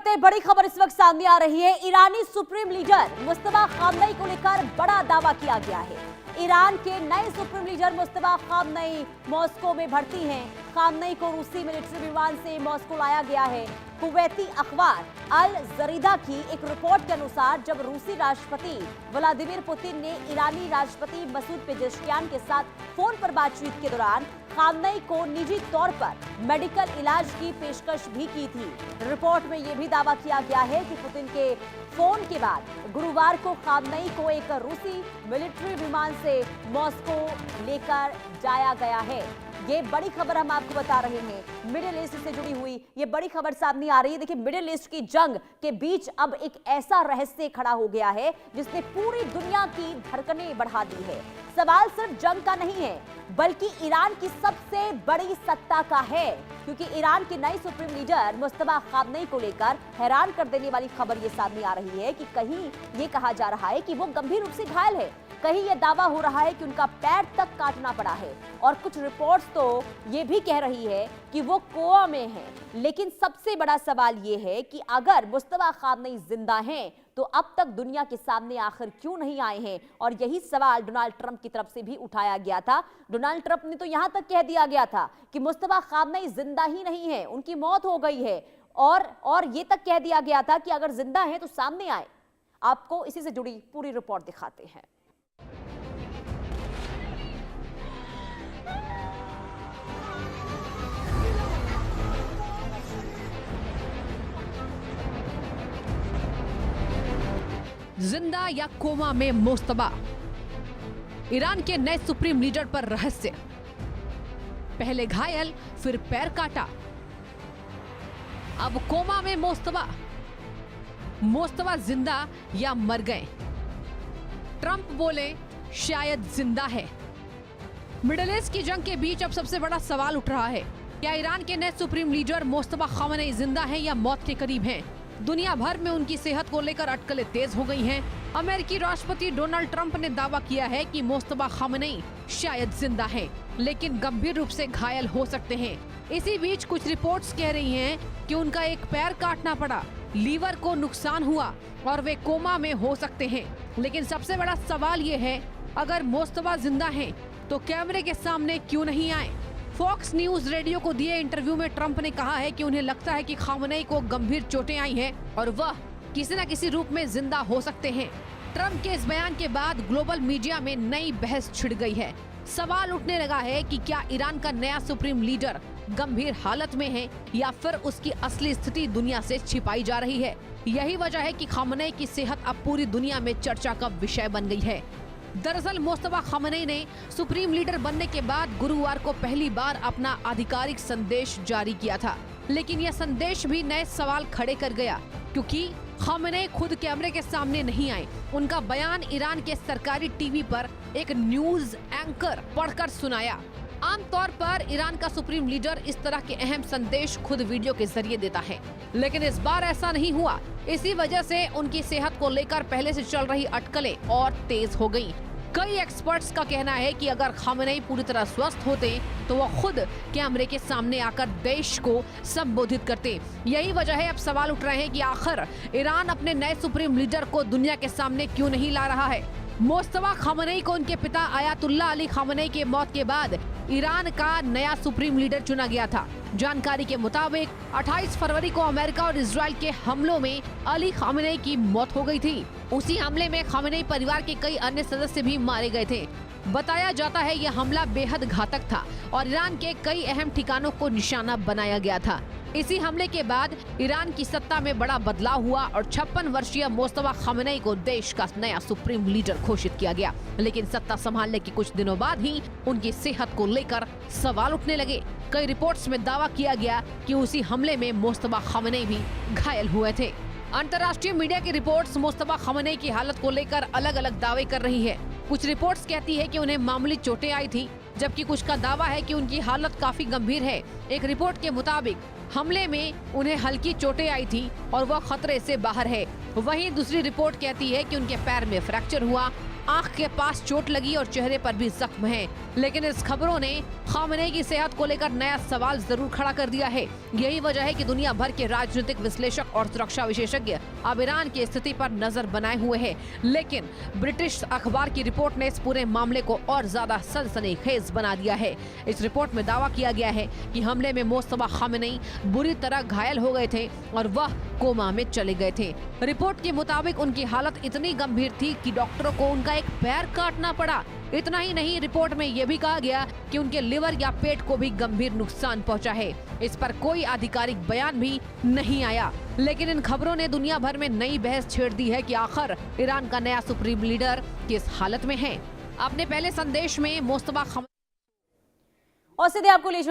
बड़ी खबर इस वक्त सामने आ रही है। ईरानी सुप्रीम लीडर मुस्तफा खामनई को लेकर बड़ा दावा किया गया है। ईरान के नए सुप्रीम लीडर मुस्तफा खामनई मॉस्को में भर्ती हैं। खामनई को रूसी मिलिट्री विमान से मॉस्को लाया गया है। कुवैती अखबार अल जरीदा की एक रिपोर्ट के अनुसार जब रूसी राष्ट्रपति व्लादिमीर पुतिन ने ईरानी राष्ट्रपति मसूद पेजेश्कियान के साथ फोन पर बातचीत के दौरान खामनई को निजी तौर पर मेडिकल इलाज की पेशकश भी की थी। रिपोर्ट में यह भी दावा किया गया है कि पुतिन के फोन के बाद गुरुवार को खामनई को एक रूसी मिलिट्री विमान से मॉस्को लेकर जाया गया है। ये बड़ी खबर हम आपको बता रहे हैं। मिडिल ईस्ट से जुड़ी हुई ये बड़ी खबर सामने आ रही है। देखिए, मिडिल ईस्ट की जंग के बीच अब एक ऐसा रहस्य खड़ा हो गया है जिसने पूरी दुनिया की धड़कनें बढ़ा दी है। सवाल सिर्फ जंग का नहीं है, बल्कि ईरान की सबसे बड़ी सत्ता का है, क्योंकि ईरान के नए सुप्रीम लीडर मुस्तफा खामनई को लेकर हैरान कर देने वाली खबर ये सामने आ रही है कि कहीं ये कहा जा रहा है कि वो गंभीर रूप से घायल है, कहीं यह दावा हो रहा है कि उनका पैर तक काटना पड़ा है, और कुछ रिपोर्ट्स तो ये भी कह रही है कि वो कोमा में है। लेकिन सबसे बड़ा सवाल ये है कि अगर मुस्तफा खामनई जिंदा हैं तो अब तक दुनिया के सामने आखिर क्यों नहीं आए हैं। और यही सवाल डोनाल्ड ट्रंप की तरफ से भी उठाया गया था। डोनाल्ड ट्रंप ने तो यहां तक कह दिया गया था कि मुस्तफा खामनई जिंदा ही नहीं है, उनकी मौत हो गई है, और ये तक कह दिया गया था कि अगर जिंदा है तो सामने आए। आपको इसी से जुड़ी पूरी रिपोर्ट दिखाते हैं। जिंदा या कोमा में मुस्तफा, ईरान के नए सुप्रीम लीडर पर रहस्य। पहले घायल, फिर पैर काटा, अब कोमा में मुस्तफा। मुस्तफा जिंदा या मर गए? ट्रंप बोले शायद जिंदा है। मिडिल ईस्ट की जंग के बीच अब सबसे बड़ा सवाल उठ रहा है, क्या ईरान के नए सुप्रीम लीडर मुस्तफा खामनई जिंदा हैं या मौत के करीब हैं? दुनिया भर में उनकी सेहत को लेकर अटकलें तेज हो गई हैं। अमेरिकी राष्ट्रपति डोनाल्ड ट्रंप ने दावा किया है कि मुस्तफा खामनई शायद जिंदा हैं, लेकिन गंभीर रूप से घायल हो सकते हैं। इसी बीच कुछ रिपोर्ट्स कह रही हैं कि उनका एक पैर काटना पड़ा, लीवर को नुकसान हुआ और वे कोमा में हो सकते हैं। लेकिन सबसे बड़ा सवाल ये है, अगर मुस्तफा जिंदा हैं तो कैमरे के सामने क्यों नहीं आए? फॉक्स न्यूज रेडियो को दिए इंटरव्यू में ट्रंप ने कहा है कि उन्हें लगता है कि खामनई को गंभीर चोटें आई हैं और वह किसी न किसी रूप में जिंदा हो सकते हैं। ट्रंप के इस बयान के बाद ग्लोबल मीडिया में नई बहस छिड़ गई है। सवाल उठने लगा है कि क्या ईरान का नया सुप्रीम लीडर गंभीर हालत में है या फिर उसकी असली स्थिति दुनिया से छिपाई जा रही है। यही वजह है कि खामनई की सेहत अब पूरी दुनिया में चर्चा का विषय बन गई है। दरअसल मुस्तफा खामनई ने सुप्रीम लीडर बनने के बाद गुरुवार को पहली बार अपना आधिकारिक संदेश जारी किया था, लेकिन यह संदेश भी नए सवाल खड़े कर गया, क्योंकि खामनई खुद कैमरे के सामने नहीं आए। उनका बयान ईरान के सरकारी टीवी पर एक न्यूज एंकर पढ़कर सुनाया। आमतौर पर ईरान का सुप्रीम लीडर इस तरह के अहम संदेश खुद वीडियो के जरिए देता है, लेकिन इस बार ऐसा नहीं हुआ। इसी वजह से उनकी सेहत को लेकर पहले से चल रही अटकलें और तेज हो गईं। कई एक्सपर्ट्स का कहना है कि अगर खामनई पूरी तरह स्वस्थ होते तो वो खुद कैमरे के सामने आकर देश को संबोधित करते। यही वजह है अब सवाल उठ रहे हैं कि आखिर ईरान अपने नए सुप्रीम लीडर को दुनिया के सामने क्यों नहीं ला रहा है। मुस्तफा खामनई को उनके पिता आयतुल्लाह अली खामनई के मौत के बाद ईरान का नया सुप्रीम लीडर चुना गया था। जानकारी के मुताबिक 28 फरवरी को अमेरिका और इजराइल के हमलों में अली खामनई की मौत हो गई थी। उसी हमले में खामनई परिवार के कई अन्य सदस्य भी मारे गए थे। बताया जाता है यह हमला बेहद घातक था और ईरान के कई अहम ठिकानों को निशाना बनाया गया था। इसी हमले के बाद ईरान की सत्ता में बड़ा बदलाव हुआ और 56 वर्षीय मुस्तफा खामनई को देश का नया सुप्रीम लीडर घोषित किया गया। लेकिन सत्ता संभालने के कुछ दिनों बाद ही उनकी सेहत को लेकर सवाल उठने लगे। कई रिपोर्ट्स में दावा किया गया कि उसी हमले में मुस्तफा खामनई भी घायल हुए थे। अंतर्राष्ट्रीय मीडिया की रिपोर्ट्स मुस्तफा खामनई की हालत को लेकर अलग अलग दावे कर रही है। कुछ रिपोर्ट्स कहती है कि उन्हें मामूली चोटें आई थी, जबकि कुछ का दावा है कि उनकी हालत काफी गंभीर है। एक रिपोर्ट के मुताबिक हमले में उन्हें हल्की चोटें आई थी और वह खतरे से बाहर है। वहीं दूसरी रिपोर्ट कहती है कि उनके पैर में फ्रैक्चर हुआ। आंख के पास चोट लगी और चेहरे पर भी जख्म है। लेकिन इस खबरों ने खामेनेई की सेहत को लेकर नया सवाल जरूर खड़ा कर दिया है। यही वजह है कि दुनिया भर के राजनीतिक विश्लेषक और सुरक्षा विशेषज्ञ अब ईरान की स्थिति पर नजर बनाए हुए हैं। लेकिन ब्रिटिश अखबार की रिपोर्ट ने इस पूरे मामले को और ज्यादा सनसनीखेज बना दिया है। इस रिपोर्ट में दावा किया गया है कि हमले में मुस्तफा खामेनेई बुरी तरह घायल हो गए थे और वह कोमा में चले गए थे। रिपोर्ट के मुताबिक उनकी हालत इतनी गंभीर थी कि डॉक्टरों को उनका एक पैर काटना पड़ा। इतना ही नहीं, रिपोर्ट में यह भी कहा गया कि उनके लिवर या पेट को भी गंभीर नुकसान पहुंचा है। इस पर कोई आधिकारिक बयान भी नहीं आया। लेकिन इन खबरों ने दुनिया भर में नई बहस छेड़ दी है कि आखिर ईरान का नया सुप्रीम लीडर किस हालत में है। अपने पहले संदेश में मुस्तफा और सीधे आपको ले